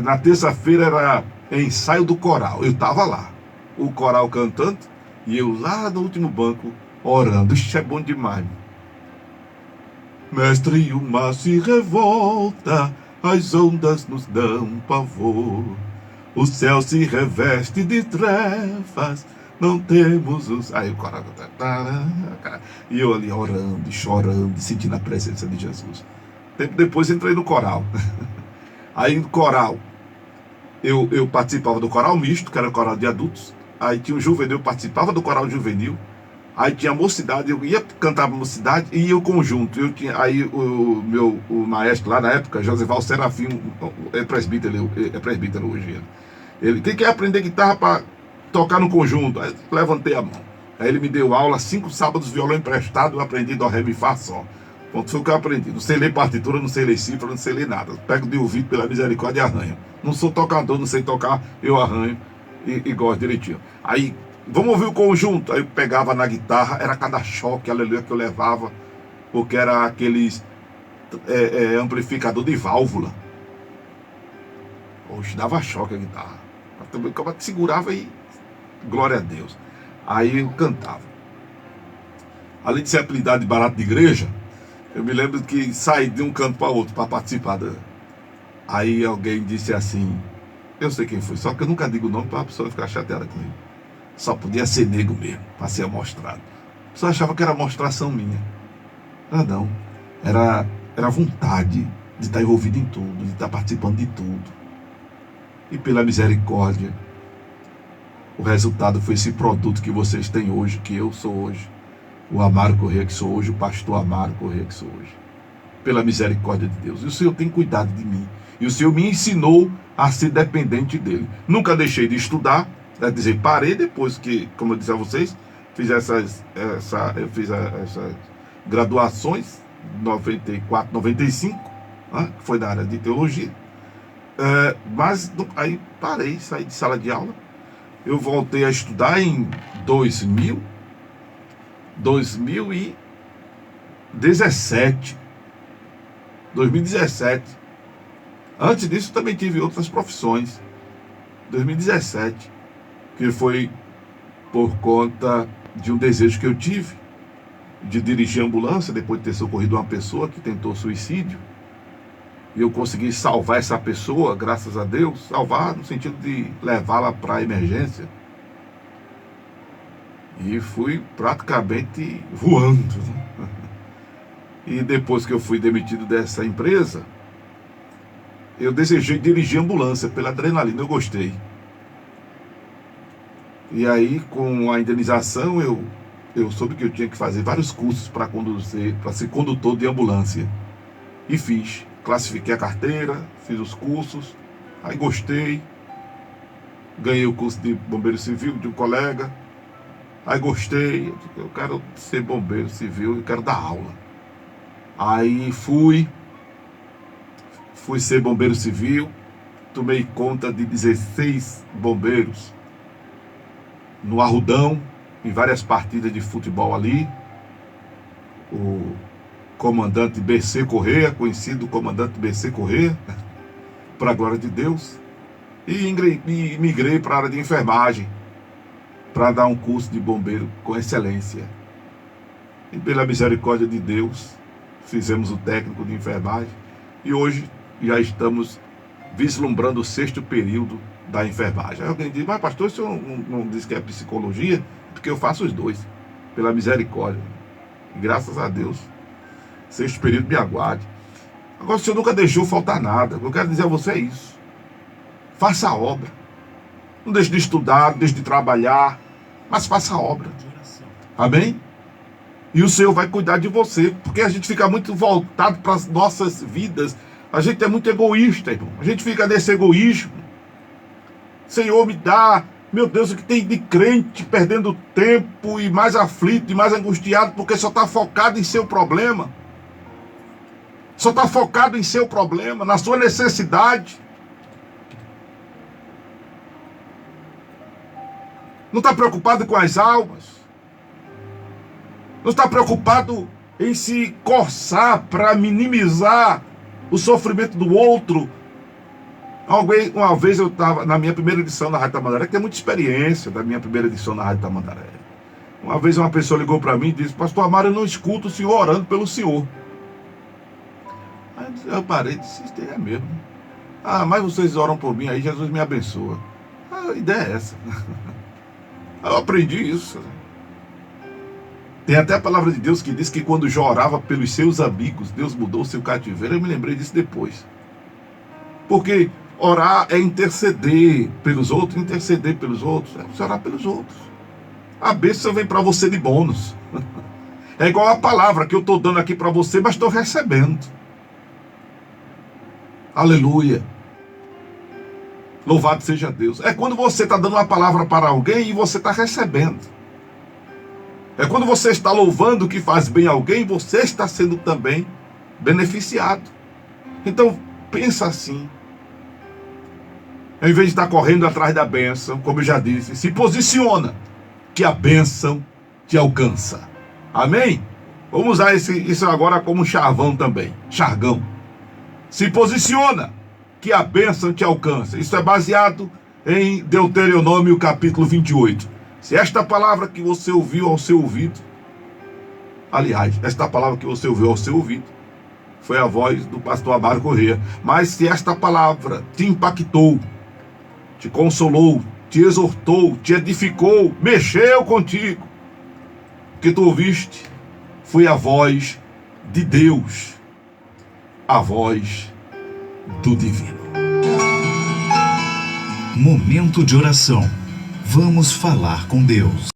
Na terça-feira era ensaio do coral. Eu estava lá, o coral cantando, e eu lá no último banco orando. Isso é bom demais. Mestre, o mar se revolta, as ondas nos dão pavor, o céu se reveste de trevas, não temos os... Aí o coral... E eu ali orando, chorando, sentindo a presença de Jesus. Tempo depois entrei no coral. Aí no coral, eu participava do coral misto, que era o coral de adultos. Aí tinha o juvenil, eu participava do coral juvenil. Aí tinha a mocidade, eu ia cantar a mocidade e ia o conjunto. Aí o maestro lá na época, Josival Serafim, é presbítero hoje. Quem quer aprender guitarra para tocar no conjunto? Aí levantei a mão. Aí ele me deu aula, 5 sábados, violão emprestado, eu aprendi do ré, mi, fá, sol. Pronto, foi o que eu aprendi. Não sei ler partitura, não sei ler cifra, não sei ler nada. Pego de ouvido pela misericórdia e arranho. Não sou tocador, não sei tocar, eu arranho e gosto direitinho. Aí, vamos ouvir o conjunto. Aí eu pegava na guitarra, era cada choque, aleluia, que eu levava, porque era aqueles amplificador de válvula. Oxe, dava choque a guitarra. Também o segurava e glória a Deus. Aí eu cantava. Além de ser apelidado de barato de igreja, eu me lembro que saí de um canto para outro para participar Aí alguém disse assim, eu sei quem foi, só que eu nunca digo o nome para a pessoa ficar chateada comigo. Só podia ser nego mesmo, para ser amostrado. A pessoa achava que era amostração minha. Não. Era vontade de estar envolvido em tudo, de estar participando de tudo. E pela misericórdia, o resultado foi esse produto que vocês têm hoje, que eu sou hoje. O Amaro Corrêa que sou hoje, o pastor Amaro Corrêa que sou hoje. Pela misericórdia de Deus. E o Senhor tem cuidado de mim. E o Senhor me ensinou a ser dependente dele. Nunca deixei de estudar, quer dizer, parei depois que, como eu disse a vocês, fiz essas graduações, 94, 95, né, que foi da área de teologia. Mas aí parei, saí de sala de aula. Eu voltei a estudar em 2017. Antes disso eu também tive outras profissões. 2017, que foi por conta de um desejo que eu tive de dirigir ambulância, depois de ter socorrido uma pessoa que tentou suicídio. E eu consegui salvar essa pessoa, graças a Deus, salvar no sentido de levá-la para a emergência. E fui praticamente voando. E depois que eu fui demitido dessa empresa, eu desejei dirigir ambulância pela adrenalina, eu gostei. E aí, com a indenização, eu soube que eu tinha que fazer vários cursos para ser condutor de ambulância. E fiz. Classifiquei a carteira, fiz os cursos, aí gostei, Ganhei o curso de bombeiro civil de um colega. Aí gostei, eu quero ser bombeiro civil, eu quero dar aula. Aí fui ser bombeiro civil, tomei conta de 16 bombeiros no Arrudão, em várias partidas de futebol ali. O comandante BC Corrêa, conhecido comandante BC Corrêa, para a glória de Deus. E migrei para a área de enfermagem, para dar um curso de bombeiro com excelência. E pela misericórdia de Deus, fizemos o técnico de enfermagem e hoje já estamos vislumbrando o 6º período da enfermagem. Aí alguém diz, mas pastor, o senhor não diz que é psicologia? Porque eu faço os dois, pela misericórdia. E graças a Deus, 6º período me aguarde. Agora, o senhor nunca deixou faltar nada. O que eu quero dizer a você é isso. Faça a obra. Não deixe de estudar, não deixe de trabalhar, mas faça a obra. Amém? E o Senhor vai cuidar de você, porque a gente fica muito voltado para as nossas vidas. A gente é muito egoísta, irmão. A gente fica nesse egoísmo. Senhor, me dá. Meu Deus, o que tem de crente perdendo tempo e mais aflito e mais angustiado, porque só está focado em seu problema. Só está focado em seu problema, na sua necessidade. Não está preocupado com as almas. Não está preocupado em se coçar para minimizar o sofrimento do outro. Uma vez eu estava na minha primeira edição na Rádio Tamandaré, que tem muita experiência da minha primeira edição na Rádio Tamandaré. Uma vez uma pessoa ligou para mim e disse, pastor Amaro, eu não escuto o senhor orando pelo senhor. Aí eu parei e disse, isso é mesmo. Ah, mas vocês oram por mim, aí Jesus me abençoa. A ideia é essa. Eu aprendi isso. Tem até a palavra de Deus que diz que quando Jó orava pelos seus amigos, Deus mudou o seu cativeiro. Eu me lembrei disso depois. Porque orar é interceder pelos outros, é você orar pelos outros. A bênção vem para você de bônus. É igual a palavra que eu estou dando aqui para você, mas estou recebendo. Aleluia. Louvado seja Deus. É quando você está dando uma palavra para alguém e você está recebendo. É quando você está louvando o que faz bem a alguém, você está sendo também beneficiado. Então, pensa assim. Em vez de estar correndo atrás da bênção, como eu já disse, se posiciona, que a bênção te alcança. Amém? Vamos usar isso agora como chavão também. Chargão. Se posiciona, que a bênção te alcança. Isso é baseado em Deuteronômio capítulo 28. Se esta palavra que você ouviu ao seu ouvido, aliás, esta palavra que você ouviu ao seu ouvido, foi a voz do pastor Amaro Corrêa. Mas se esta palavra te impactou, te consolou, te exortou, te edificou, mexeu contigo, o que tu ouviste foi a voz de Deus, a voz do divino. Momento de oração. Vamos falar com Deus.